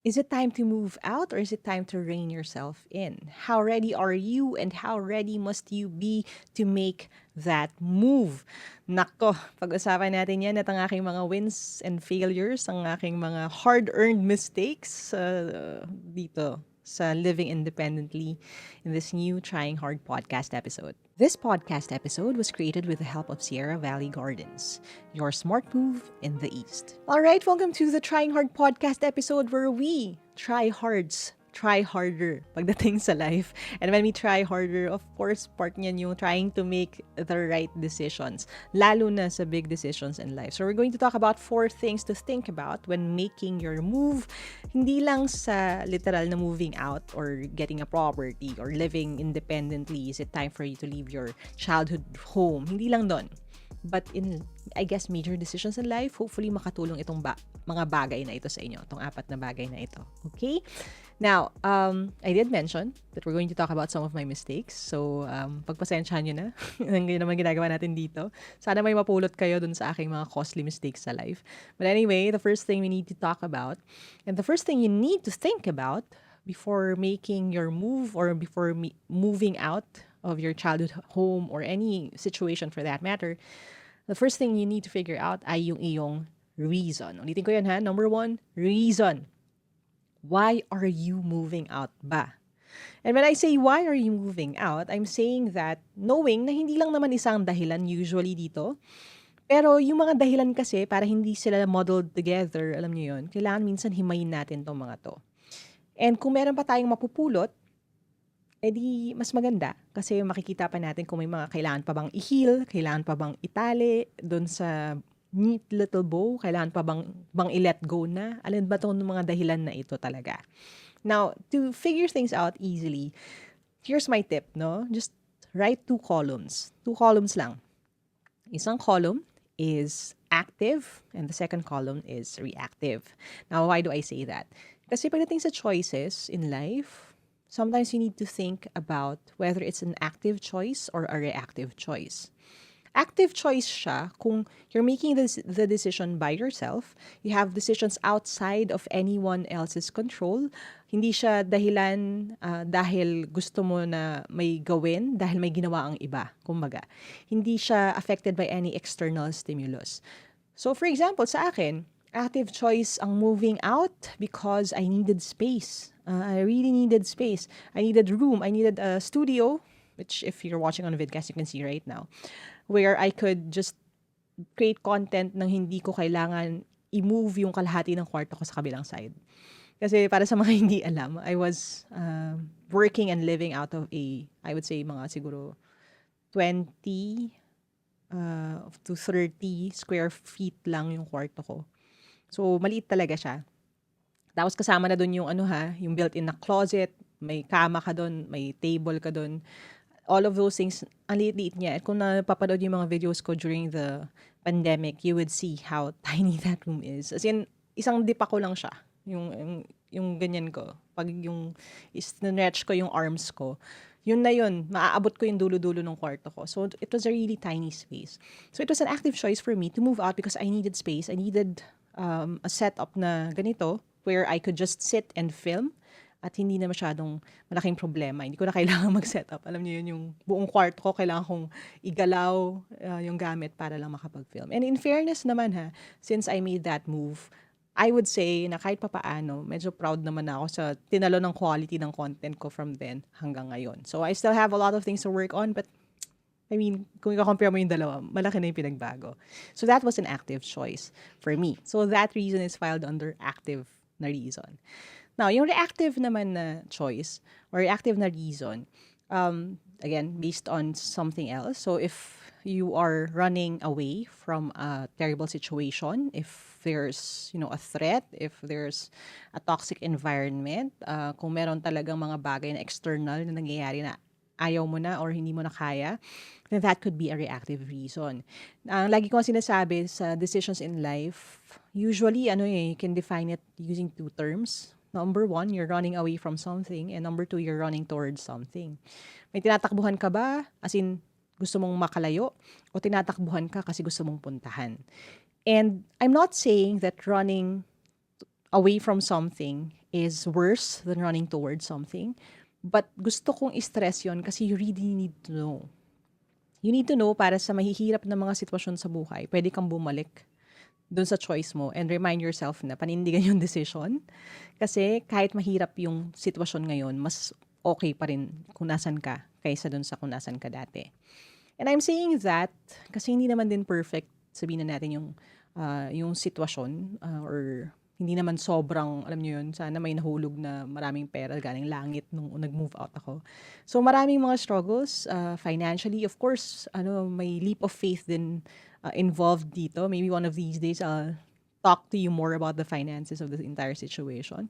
Is it time to move out or is it time to rein yourself in? How ready are you and how ready must you be to make that move? Nako, pag-usapan natin yan at ang aking mga wins and failures, ang aking mga hard-earned mistakes dito sa Living Independently in this new Trying Hard podcast episode. This podcast episode was created with the help of Sierra Valley Gardens, your smart move in the East. All right, welcome to the Trying Hard podcast episode where we try harder pagdating sa life. And when we try harder, of course, part niyan yung trying to make the right decisions, lalo na sa big decisions in life. So we're going to talk about 4 things to think about when making your move. Hindi lang sa literal na moving out or getting a property or living independently. Is it time for you to leave your childhood home? Hindi lang doon. But in, I guess, major decisions in life, hopefully makatulong itong mga bagay na ito sa inyo, itong 4 na bagay na ito. Okay? Now, I did mention that we're going to talk about some of my mistakes. So, pagpasensyahan nyo na. Yun naman ginagawa natin dito. Sana may mapulot kayo dun sa aking mga costly mistakes sa life. But anyway, the first thing we need to talk about, and the first thing you need to think about before making your move or before moving out of your childhood home or any situation for that matter, the first thing you need to figure out ay yung iyong reason. Ulitin ko yan ha. Number 1, reason. Why are you moving out ba? And when I say why are you moving out, I'm saying that knowing na hindi lang naman isang dahilan usually dito, pero yung mga dahilan kasi para hindi sila modeled together, alam niyo yun, kailangan minsan himayin natin tong mga to. And kung meron pa tayong mapupulot, edi mas maganda kasi makikita pa natin kung may mga kailangan pa bang i-heal, kailangan pa bang itali doon sa neat little bow, kailangan pa bang i-let go na? Alin ba itong mga dahilan na ito talaga? Now, to figure things out easily, here's my tip, no? Just write 2 columns. 2 columns lang. Isang column is active and the second column is reactive. Now, why do I say that? Kasi pagdating sa choices in life, sometimes you need to think about whether it's an active choice or a reactive choice. Active choice siya kung you're making the decision by yourself, you have decisions outside of anyone else's control. Hindi siya dahilan dahil gusto mo na may gawin, dahil may ginawa ang iba, kumbaga. Hindi siya affected by any external stimulus. So for example, sa akin, active choice ang moving out because I needed space. I really needed space. I needed room. I needed a studio, which if you're watching on a vidcast, you can see right now, where I could just create content nang hindi ko kailangan i-move yung kalahati ng kwarto ko sa kabilang side. Kasi para sa mga hindi alam, I was working and living out of I would say mga siguro 20 to 30 square feet lang yung kwarto ko. So, maliit talaga siya. Tapos kasama na doon yung yung built-in na closet, may kama ka doon, may table ka doon. All of those things, ang liit-liit niya. At kung napapanood yung mga videos ko during the pandemic, you would see how tiny that room is. As in, isang dipa ko lang siya. Yung ganyan ko. Pag yung stretch ko yung arms ko, yun na yun. Maaabot ko yung dulo-dulo ng kwarto ko. So, it was a really tiny space. So, it was an active choice for me to move out because I needed space. I needed a setup na ganito where I could just sit and film at hindi na masyadong malaking problema. Hindi ko na kailangan mag-setup. Alam niyo yun, yung buong kwarto ko, kailangan kong igalaw yung gamit para lang makapag-film. And in fairness naman since I made that move, I would say na kahit papaano, medyo proud naman ako sa tinalo ng quality ng content ko from then hanggang ngayon. So I still have a lot of things to work on, but I mean, kung i-compare mo yung dalawa, malaki na yung pinagbago. So that was an active choice for me. So that reason is filed under active na reason. Now, yung reactive naman na choice or reactive na reason, again, based on something else. So if you are running away from a terrible situation, if there's, a threat, if there's a toxic environment, kung meron talagang mga bagay na external na nangyayari na ayaw mo na or hindi mo na kaya, then that could be a reactive reason. Ang lagi ko sinasabi sa decisions in life, usually, you can define it using 2 terms. Number 1, you're running away from something. And number 2, you're running towards something. May tinatakbuhan ka ba? As in, gusto mong makalayo? O tinatakbuhan ka kasi gusto mong puntahan? And I'm not saying that running away from something is worse than running towards something. But gusto kong i-stress yun kasi you really need to know. You need to know para sa mahihirap na mga sitwasyon sa buhay, pwede kang bumalik dun sa choice mo and remind yourself na panindigan yung decision. Kasi kahit mahirap yung sitwasyon ngayon, mas okay pa rin kung nasan ka kaysa dun sa kung nasan ka dati. And I'm saying that kasi hindi naman din perfect, sabihin na natin yung sitwasyon or hindi naman sobrang, alam niyo yun, sana may nahulog na maraming pera galing langit nung nag-move out ako. So maraming mga struggles, financially, of course, may leap of faith din involved dito. Maybe one of these days I'll talk to you more about the finances of the entire situation.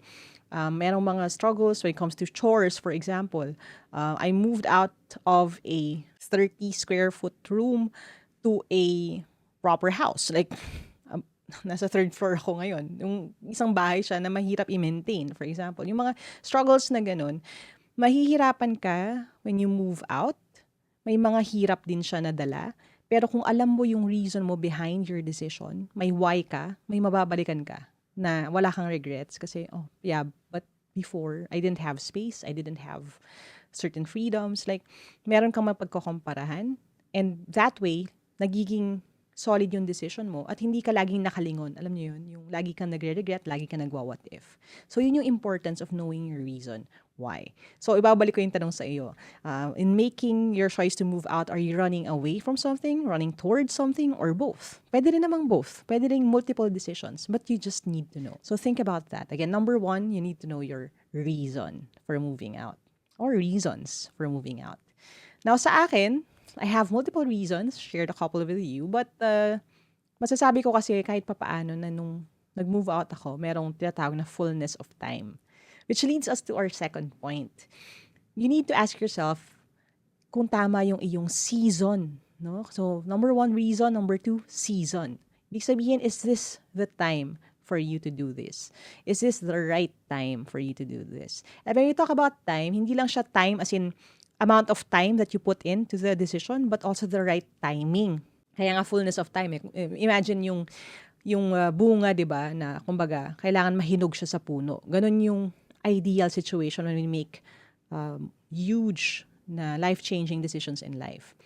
Merong mga struggles when it comes to chores, for example. I moved out of a 30 square foot room to a proper house. Like, nasa third floor ako ngayon. Yung isang bahay siya na mahirap i-maintain, for example. Yung mga struggles na ganun, mahihirapan ka when you move out. May mga hirap din siya na dala. Pero kung alam mo yung reason mo behind your decision, may why ka, may mababalikan ka na wala kang regrets kasi, oh, yeah, but before, I didn't have space, I didn't have certain freedoms. Like, meron kang mapagkukumparahan. And that way, nagiging solid yung decision mo at hindi ka laging nakalingon. Alam niyo yun, yung lagi kang nagre-regret, lagi kang nagwa-what if. So, yun yung importance of knowing your reason why. So, ibabalik ko yung tanong sa iyo. In making your choice to move out, are you running away from something, running towards something, or both? Pwede rin namang both. Pwede rin multiple decisions, but you just need to know. So, think about that. Again, number one, you need to know your reason for moving out or reasons for moving out. Now, sa akin, I have multiple reasons, shared a couple with you, but masasabi ko kasi kahit papaano na nung nag-move out ako, merong tinatawag na fullness of time. Which leads us to our second point. You need to ask yourself kung tama yung iyong season. No? So, number one, reason. Number two, season. Ibig sabihin, is this the time for you to do this? Is this the right time for you to do this? And when we talk about time, hindi lang siya time as in amount of time that you put into the decision, but also the right timing. Kaya nga fullness of time. Imagine yung bunga, 'di ba, na kumbaga kailangan mahinog siya sa puno. Ganun yung ideal situation when we make huge na life-changing decisions in life.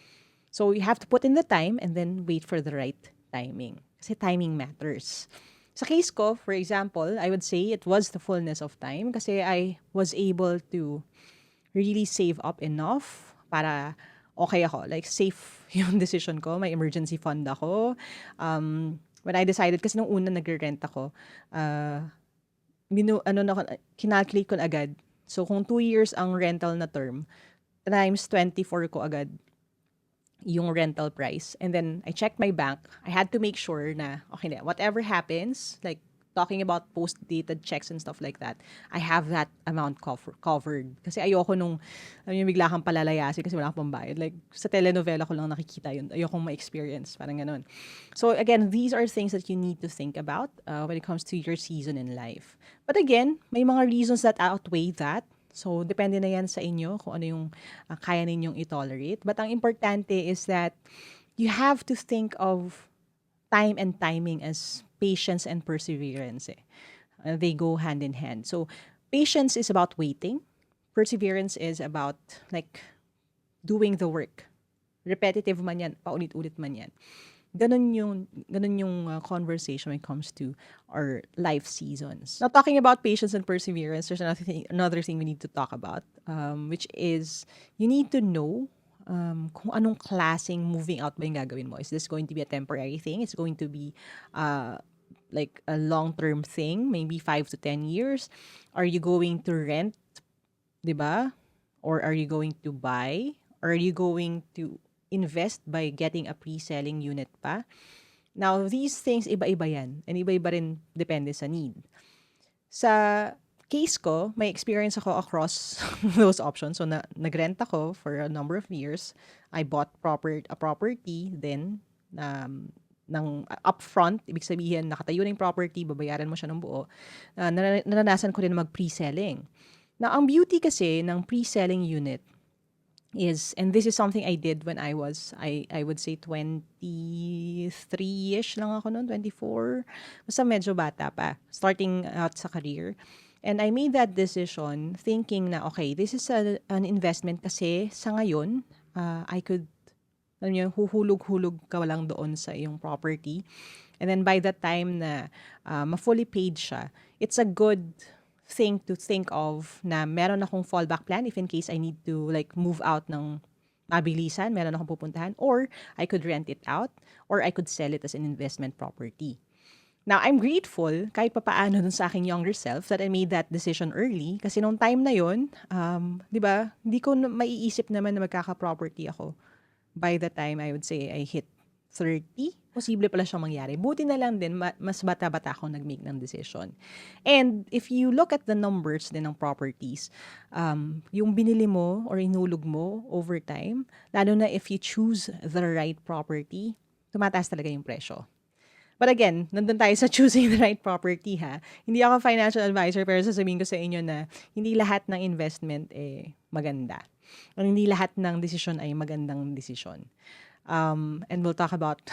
So you have to put in the time and then wait for the right timing. Kasi timing matters. Sa case ko, for example, I would say it was the fullness of time kasi I was able to really save up enough para okay ako. Like, safe yung decision ko. May emergency fund ako. When I decided, kasi nung una nagre-rent ako, kinalculate ko na agad. So, kung 2 years ang rental na term, times 24 ko agad yung rental price. And then, I checked my bank. I had to make sure na, okay na, whatever happens, like, talking about post-dated checks and stuff like that, I have that amount covered. Kasi ayoko nung, yung bigla kang palalayasin kasi wala kang pambayad. Like, sa telenovela ko lang nakikita yun. Ayokong ma-experience. Parang ganun. So, again, these are things that you need to think about when it comes to your season in life. But again, may mga reasons that outweigh that. So, depende na yan sa inyo kung ano yung kaya ninyong i-tolerate. But ang importante is that you have to think of time and timing as patience and perseverance. They go hand in hand. So, patience is about waiting. Perseverance is about, like, doing the work. Repetitive man yan, paulit-ulit man yan. Ganun yung conversation when it comes to our life seasons. Now, talking about patience and perseverance, there's another thing we need to talk about, which is you need to know kung anong klaseng moving out ba yung gagawin mo. Is this going to be a temporary thing? Is it going to be like a long-term thing? Maybe 5 to 10 years? Are you going to rent? Diba? Or are you going to buy? Or are you going to invest by getting a pre-selling unit pa? Now, these things, iba-iba yan. And iba-iba rin depende sa need. Sa case ko, may experience ako across those options. So, nagrent ako for a number of years. I bought a property, then, ng upfront, ibig sabihin, nakatayo na yung property, babayaran mo siya ng buo. Naranasan ko rin mag pre-selling. Now, ang beauty kasi ng pre-selling unit is, and this is something I did when I was, I would say 23-ish lang ako noon, 24. Basta medyo bata pa, starting out sa career. And I made that decision thinking na, okay, this is an investment kasi sa ngayon, I could, alam niyo, huhulog-hulog ka lang doon sa iyong property. And then by the time na ma-fully paid siya, it's a good thing to think of na meron akong fallback plan if in case I need to like move out ng mabilisan, meron akong pupuntahan, or I could rent it out, or I could sell it as an investment property. Now, I'm grateful kahit papaano dun sa aking younger self that I made that decision early kasi nung time na yon, di ba, hindi ko maiisip naman na magkaka-property ako by the time I would say I hit 30. Posible pala siyang mangyari. Buti na lang din, mas bata-bata ako nag-make ng decision. And if you look at the numbers din ng properties, yung binili mo or inulog mo over time, lalo na if you choose the right property, tumataas talaga yung presyo. But again, nandun tayo sa choosing the right property ha. Hindi ako financial advisor pero sasabihin ko sa inyo na hindi lahat ng investment maganda. Or hindi lahat ng decision ay magandang decision. And we'll talk about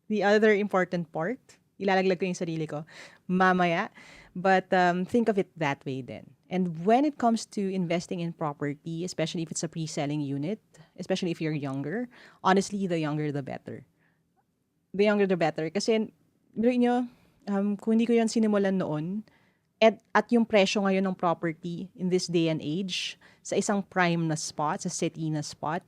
the other important part. Ilalaglag ko yung sarili ko mamaya. But think of it that way then. And when it comes to investing in property, especially if it's a pre-selling unit, especially if you're younger, honestly, the younger the better. The younger the better. Kasi, biruin nyo, kung hindi ko yan sinimulan noon, at yung presyo ngayon ng property in this day and age, sa isang prime na spot, sa city na spot,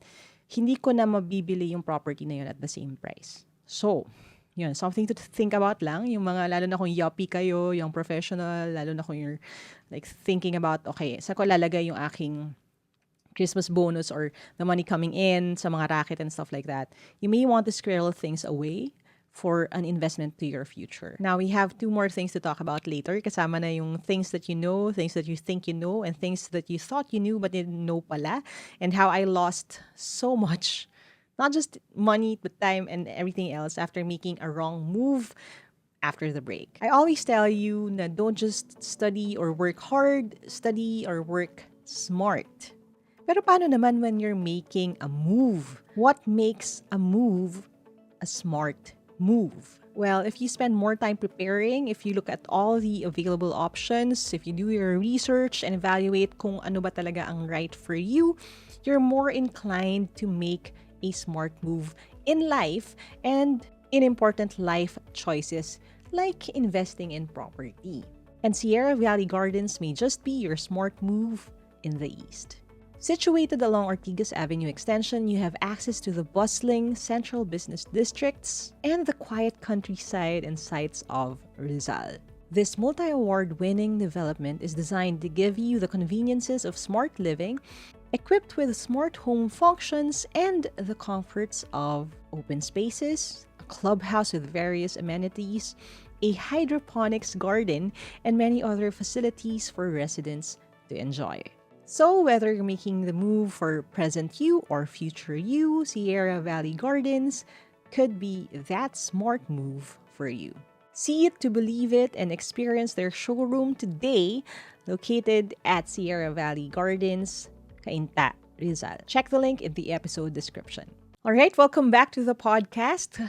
hindi ko na mabibili yung property na yun at the same price. So, yun, something to think about lang. Yung mga, lalo na kung yuppie kayo, yung professional, lalo na kung you're like thinking about, okay, saan ko lalagay yung aking Christmas bonus or the money coming in sa mga racket and stuff like that. You may want to squirrel things away for an investment to your future. Now, we have 2 more things to talk about later. Kasama na yung things that you know, things that you think you know, and things that you thought you knew but didn't know pala, and how I lost so much, not just money, but time and everything else after making a wrong move after the break. I always tell you na don't just study or work hard, study or work smart. Pero paano naman when you're making a move? What makes a move a smart move? Well, if you spend more time preparing, if you look at all the available options, if you do your research and evaluate kung ano ba talaga ang right for you, you're more inclined to make a smart move in life and in important life choices like investing in property. And Sierra Valley Gardens may just be your smart move in the East. Situated along Ortigas Avenue Extension, you have access to the bustling central business districts and the quiet countryside and sights of Rizal. This multi-award-winning development is designed to give you the conveniences of smart living, equipped with smart home functions and the comforts of open spaces, a clubhouse with various amenities, a hydroponics garden, and many other facilities for residents to enjoy. So, whether you're making the move for present you or future you, Sierra Valley Gardens could be that smart move for you. See it to believe it and experience their showroom today, located at Sierra Valley Gardens, Cainta, Rizal. Check the link in the episode description. Alright, welcome back to the podcast.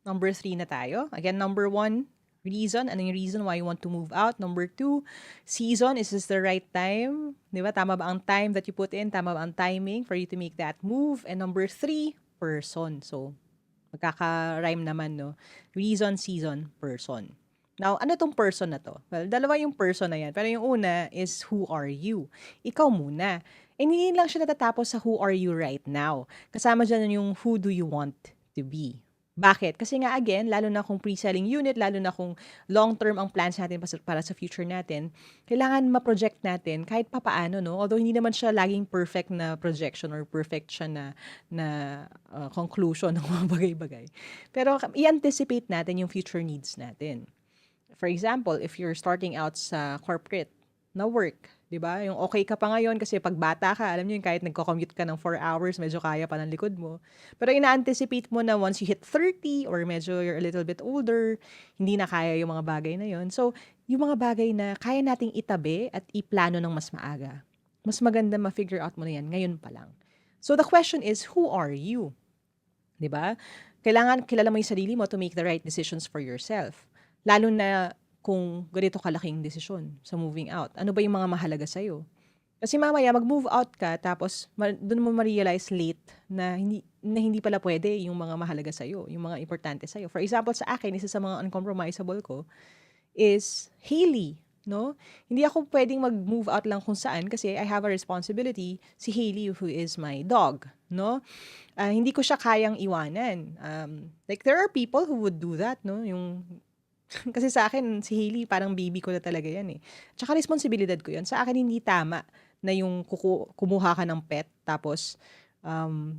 Number 3 na tayo. Again, number 1, reason. Ano yung reason why you want to move out? Number 2, season. Is this the right time? Di ba? Tama ba ang time that you put in? Tama ba ang timing for you to make that move? And number 3, person. So, magkaka-rhyme naman, no? Reason, season, person. Now, ano tong person na to? Well, dalawa yung person na yan. Pero yung una is, who are you? Ikaw muna. And hindi lang siya natatapos sa who are you right now. Kasama dyan yung who do you want to be. Bakit? Kasi nga again, lalo na kung pre-selling unit, lalo na kung long-term ang plans natin para sa future natin, kailangan ma-project natin kahit papaano, no? Although hindi naman siya laging perfect na projection or perfect siya na conclusion ng mga bagay-bagay. Pero i-anticipate natin yung future needs natin. For example, if you're starting out sa corporate na work, 'di ba? Yung okay ka pa ngayon kasi pag bata ka, alam niyo yung kahit nagko-commute ka ng 4 hours, medyo kaya pa ng likod mo. Pero ina-anticipate mo na once you hit 30 or medyo you're a little bit older, hindi na kaya yung mga bagay na yon. So, yung mga bagay na kaya nating itabi at iplano ng mas maaga. Mas maganda ma-figure out mo na yan ngayon pa lang. So, the question is, who are you? 'Di ba? Kailangan kilala mo yung sarili mo to make the right decisions for yourself. Lalo na kung ganito kalaking desisyon sa moving out? Ano ba yung mga mahalaga sa'yo? Kasi mamaya mag-move out ka tapos do'n mo ma-realize late na hindi pala puwede yung mga mahalaga sa'yo, yung mga importante sa'yo. For example, sa akin, isa sa mga uncompromisable ko is Hailey, 'no? Hindi ako puwedeng mag-move out lang kung saan kasi I have a responsibility. Si Hailey who is my dog, 'no? Hindi ko siya kayang iwanan. Like there are people who would do that, 'no, yung kasi sa akin si Hailey parang baby ko na talaga 'yan, eh. Tsaka responsibilidad ko 'yun. Sa akin hindi tama na yung kumuha ka ng pet tapos,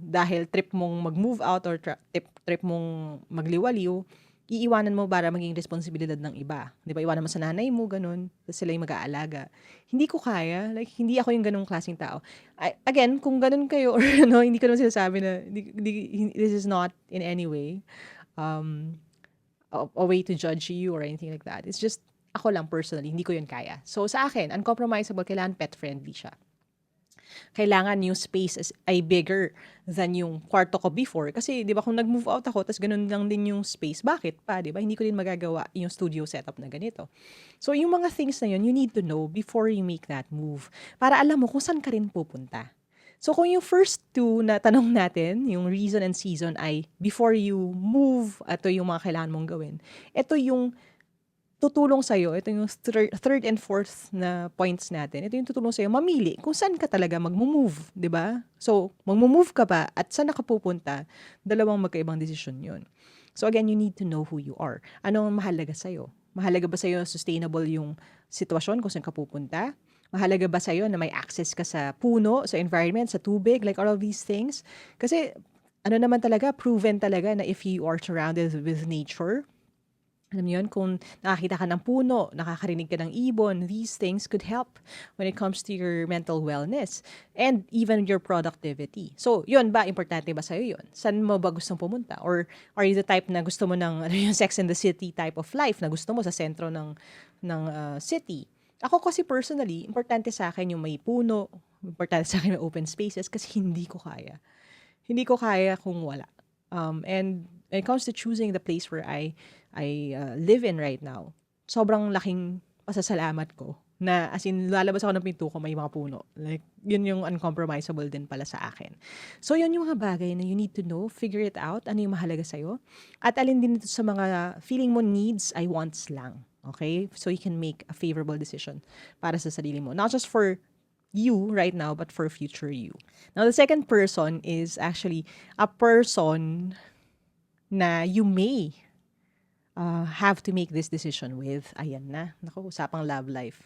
dahil trip mong mag-move out or trip mong magliwaliw, iiwanan mo para maging responsibilidad ng iba. 'Di ba, iwanan mo sa nanay mo gano'n, ta's sila yung mag-aalaga. Hindi ko kaya, like hindi ako yung gano'ng klaseng tao. Again, kung gano'n kayo or ano, hindi ko naman sinasabi na this is not in any way, um a way to judge you or anything like that. It's just, ako lang personally, hindi ko yun kaya. So, sa akin, uncompromisable, kailangan pet-friendly siya. Kailangan yung space ay bigger than yung kwarto ko before. Kasi, di ba, kung nag-move out ako, tas ganun lang din yung space, bakit pa, di ba? Hindi ko din magagawa yung studio setup na ganito. So, yung mga things na yun, you need to know before you make that move. Para alam mo kung saan ka rin pupunta. So, kung yung first two na tanong natin, yung reason and season ay before you move, ito yung mga kailangan mong gawin. Ito yung tutulong sa'yo, ito yung third and fourth na points natin. Ito yung tutulong sa'yo mamili kung saan ka talaga mag-move, di ba? So, mag-move ka ba at saan ka pupunta, dalawang magkaibang desisyon yun. So, again, you need to know who you are. Ano ang mahalaga sa'yo? Mahalaga ba sa'yo sustainable yung sitwasyon kung saan ka pupunta? Mahalaga ba sa'yo na may access ka sa puno, sa environment, sa tubig, like all of these things? Kasi, ano naman talaga, proven talaga na if you are surrounded with nature, alam mo yun, kung nakakita ka ng puno, nakakarinig ka ng ibon, these things could help when it comes to your mental wellness and even your productivity. So, yun ba? Importante ba sa'yo yun? Saan mo ba gustong pumunta? Or are you the type na gusto mo ng yung Sex and the City type of life na gusto mo sa sentro ng city? Ako kasi personally, importante sa akin yung may puno, importante sa akin yung open spaces kasi hindi ko kaya. Hindi ko kaya kung wala. And when it comes to choosing the place where I live in right now, sobrang laking pasasalamat ko na as in lalabas ako ng pinto ko may mga puno. Like, yun yung uncompromisable din pala sa akin. So, yun yung mga bagay na you need to know, figure it out, ano yung mahalaga sa'yo. At alin din ito sa mga feeling mo needs ay wants lang. Okay? So, you can make a favorable decision para sa sarili mo. Not just for you right now, but for future you. Now, the second person is actually a person na you may have to make this decision with. Ayan na. Naku, usapang love life.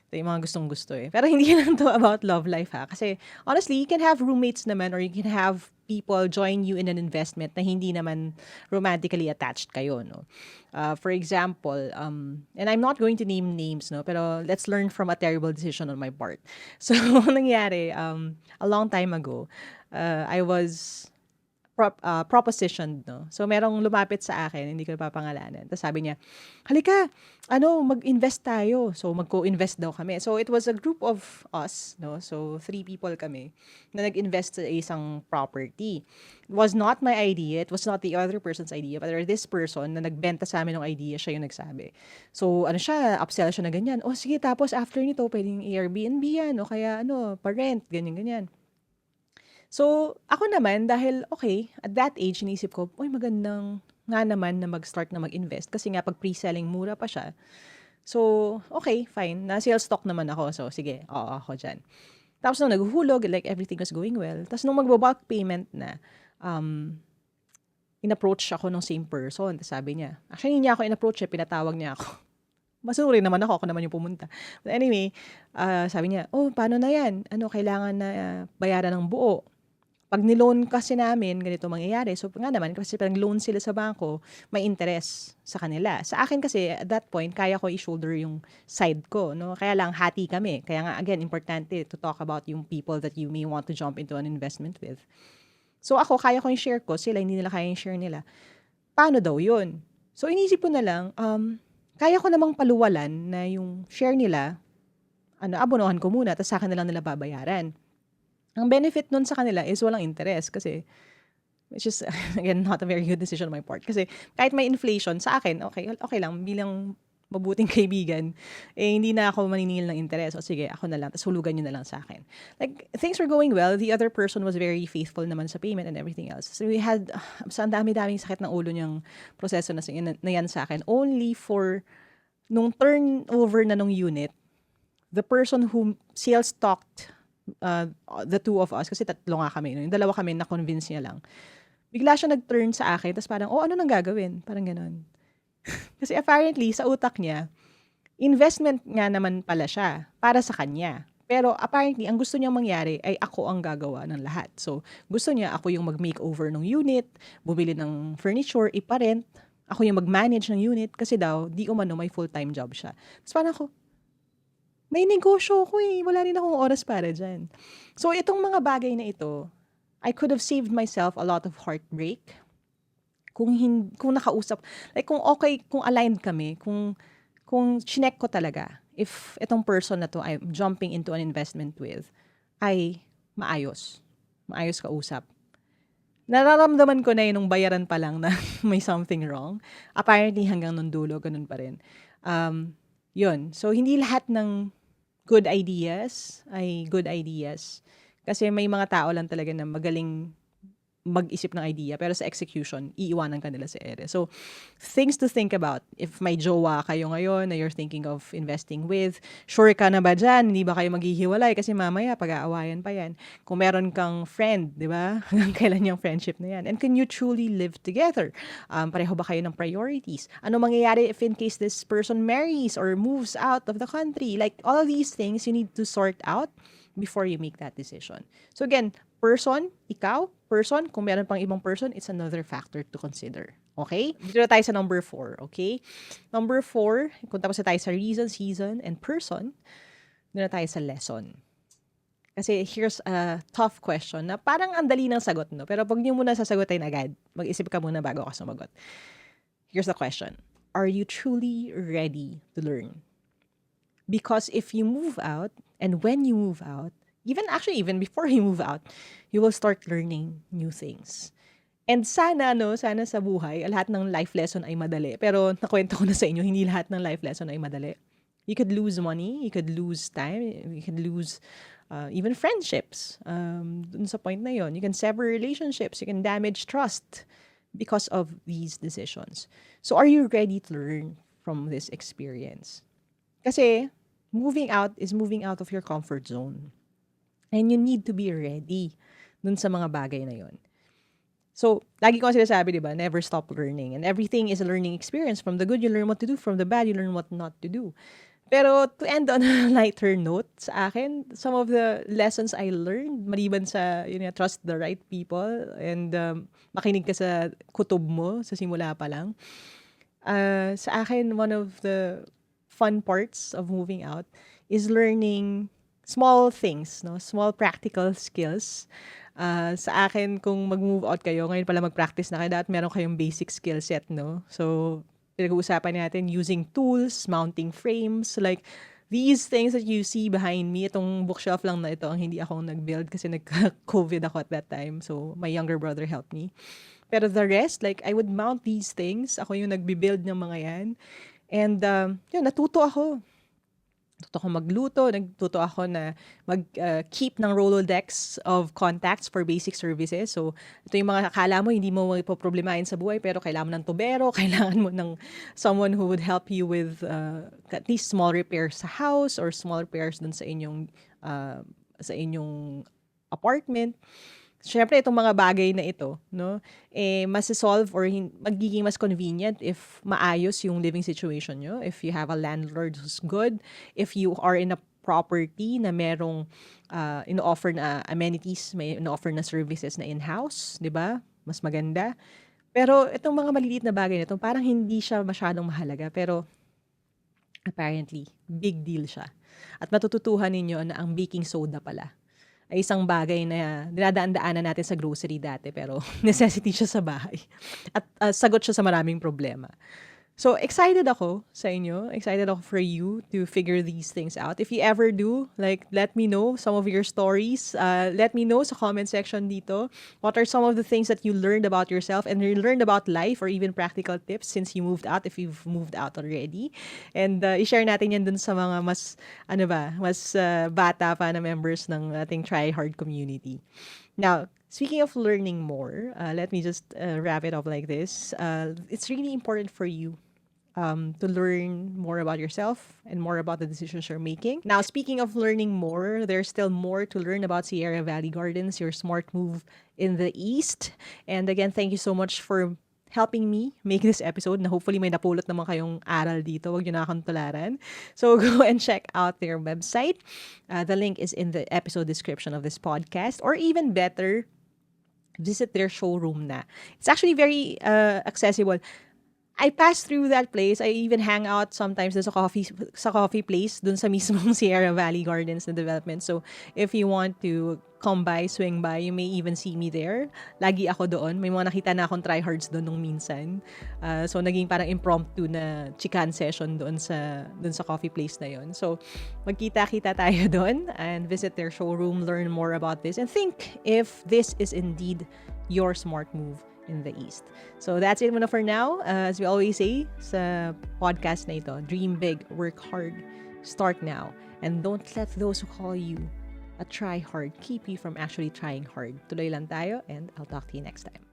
Ito yung mga gustong-gusto eh. Pero hindi lang to about love life ha. Kasi honestly, you can have roommates naman or you can have people join you in an investment na hindi naman romantically attached kayo, no? For example, and I'm not going to name names, no? Pero let's learn from a terrible decision on my part. So, nangyari, a long time ago, I was propositioned, no? So, merong lumapit sa akin, hindi ko napapangalanan. Tapos sabi niya, halika, mag-invest tayo. So, mag-co-invest daw kami. So, it was a group of us, no? So, 3 people kami na nag-invest sa isang property. It was not my idea. It was not the other person's idea. But this person na nagbenta sa amin ng idea, siya yung nagsabi. So, upsell siya na ganyan. O, sige, tapos after nito, pwedeng Airbnb yan. O kaya, pa-rent, ganyan-ganyan. So, ako naman, dahil, okay, at that age, inisip ko, uy, magandang nga naman na mag-start na mag-invest. Kasi nga, pag pre-selling, mura pa siya. So, okay, fine. Na-sales stock naman ako. So, sige, oo, ako dyan. Tapos nung naghuhulog, like, everything was going well. Tapos nung mag-bulk payment na, in-approach ako ng same person. Tapos sabi niya, actually, hindi niya ako in-approach, pinatawag niya ako. Masuri naman ako naman yung pumunta. But anyway, sabi niya, paano na yan? Kailangan na bayaran ng buo. Pag niloan kasi namin, ganito mangyayari. So, nga naman, kasi pag loan sila sa bangko, may interest sa kanila. Sa akin kasi, at that point, kaya ko i-shoulder yung side ko, no? Kaya lang, hati kami. Kaya nga, again, importante to talk about yung people that you may want to jump into an investment with. So, ako, kaya ko yung share ko. Sila, hindi nila kaya yung share nila. Paano daw yun? So, inisip ko na lang, kaya ko namang paluwalan na yung share nila, abonohan ko muna, tapos sa akin na lang nila babayaran. Ang benefit nun sa kanila is walang interest kasi which is, again, not a very good decision on my part. Kasi kahit may inflation, sa akin, okay lang, bilang mabuting kaibigan, eh hindi na ako maniningil ng interes. O sige, ako na lang, tapos hulugan nyo na lang sa akin. Like, things were going well. The other person was very faithful naman sa payment and everything else. So we had, so ang dami-daming sakit ng ulo niyang proseso na yan sa akin. Only for, nung turnover na nung unit, the person who sales talked the two of us, kasi tatlo nga kami, yung dalawa kami, na-convince niya lang. Bigla siya nag-turn sa akin, tapos parang, ano nang gagawin? Parang ganon. Kasi apparently, sa utak niya, investment nga naman pala siya para sa kanya. Pero apparently, ang gusto niyang mangyari ay ako ang gagawa ng lahat. So, gusto niya ako yung mag-makeover ng unit, bumili ng furniture, iparent, ako yung mag-manage ng unit, kasi daw, di umano may full-time job siya. Tapos parang ako, may negosyo ko eh. Wala rin akong oras para dyan. So, itong mga bagay na ito, I could have saved myself a lot of heartbreak kung nakausap. Like, kung okay, kung aligned kami, kung chinek ko talaga, if itong person na to I'm jumping into an investment with, ay maayos. Maayos kausap. Nararamdaman ko na yun nung bayaran pa lang na may something wrong. Apparently, hanggang nung dulo, ganun pa rin. Yun. So, hindi lahat ng good ideas ay good ideas. Kasi may mga tao lang talaga na magaling mag-isip ng idea, pero sa execution, iiwanan ka nila sa ere. So, things to think about. If may jowa kayo ngayon na you're thinking of investing with, sure ka na ba dyan? Hindi ba kayo maghihiwalay? Kasi mamaya, pag-aawayan pa yan. Kung meron kang friend, di ba? Hanggang kailan yung friendship na yan? And can you truly live together? Pareho ba kayo ng priorities? Ano mangyayari if in case this person marries or moves out of the country? Like, all of these things you need to sort out before you make that decision. So again, person, ikaw, person, kung meron pang ibang person, it's another factor to consider. Okay? Dito na tayo sa number 4, okay? Number 4, kung tapos na tayo sa reason, season, and person, dito na tayo sa lesson. Kasi here's a tough question na parang ang dali ng sagot, no? Pero pag niyo muna sasagutin agad, mag-isip ka muna bago ka sumagot. Here's the question. Are you truly ready to learn? Because if you move out, and when you move out, even before you move out, you will start learning new things. And sana sa buhay, lahat ng life lesson ay madali. Pero nakwento ko na sa inyo, hindi lahat ng life lesson ay madali. You could lose money, you could lose time, you could lose even friendships. Dun sa point na yon, you can sever relationships, you can damage trust because of these decisions. So are you ready to learn from this experience? Kasi moving out is moving out of your comfort zone. And you need to be ready dun sa mga bagay na yon. So, lagi ko sinasabi, di ba, never stop learning. And everything is a learning experience. From the good, you learn what to do. From the bad, you learn what not to do. Pero to end on a lighter note, sa akin, some of the lessons I learned, maliban sa, trust the right people and makinig ka sa kutob mo sa simula pa lang. Sa akin, one of the fun parts of moving out is learning small things, no? Small practical skills. Sa akin, kung mag-move out kayo, ngayon pala mag-practice na kayo, dapat meron kayong basic skill set, no? So, pinag-uusapan natin using tools, mounting frames, like these things that you see behind me. Itong bookshelf lang na ito ang hindi ako nag-build kasi nag-COVID ako at that time. So, my younger brother helped me. Pero the rest, like, I would mount these things. Ako yung nagbi-build ng mga yan. And, natuto ako. Natuto ako magluto, natuto ako na mag-keep ng Rolodex of contacts for basic services. So, ito yung mga akala mo, hindi mo ipoproblemahin sa buhay, pero kailangan mo ng tubero, kailangan mo ng someone who would help you with at least small repairs sa house or small repairs dun sa inyong apartment. Siyempre, itong mga bagay na ito, no, mas-solve or magiging mas convenient if maayos yung living situation nyo, if you have a landlord who's good, if you are in a property na merong ino-offer na amenities, may ino-offer na services na in-house, di ba? Mas maganda. Pero itong mga maliliit na bagay na ito, parang hindi siya masyadong mahalaga, pero apparently, big deal siya. At matututuhan ninyo na ang baking soda pala ay isang bagay na dinadaan-daanan natin sa grocery dati, pero necessity siya sa bahay. At sagot siya sa maraming problema. So, excited ako sa inyo. Excited ako for you to figure these things out. If you ever do, like, let me know some of your stories. Let me know sa comment section dito. What are some of the things that you learned about yourself and you learned about life or even practical tips since you moved out, if you've moved out already. And i-share natin yan dun sa mga mas bata pa na members ng ating Try Hard community. Now, speaking of learning more, let me just wrap it up like this. It's really important for you to learn more about yourself and more about the decisions you're making. Now, speaking of learning more, there's still more to learn about Sierra Valley Gardens, your smart move in the East. And again, thank you so much for helping me make this episode na hopefully may napulot naman kayong aral dito. Huwag nyo na akong tularan. So go and check out their website. The link is in the episode description of this podcast. Or even better, visit their showroom na. It's actually very accessible. I pass through that place. I even hang out sometimes sa coffee place dun sa mismong Sierra Valley Gardens na development. So, if you want to come by, swing by, you may even see me there. Lagi ako doon. May mga nakita na akong tryhards doon nung minsan. So, naging parang impromptu na chikan session doon sa coffee place na yon. So, magkita-kita tayo doon and visit their showroom, learn more about this, and think if this is indeed your smart move in the East. So that's it muna for now. As we always say sa podcast na ito, dream big, work hard, start now, and don't let those who call you a try hard keep you from actually trying hard. Tuloy lang tayo, and I'll talk to you next time.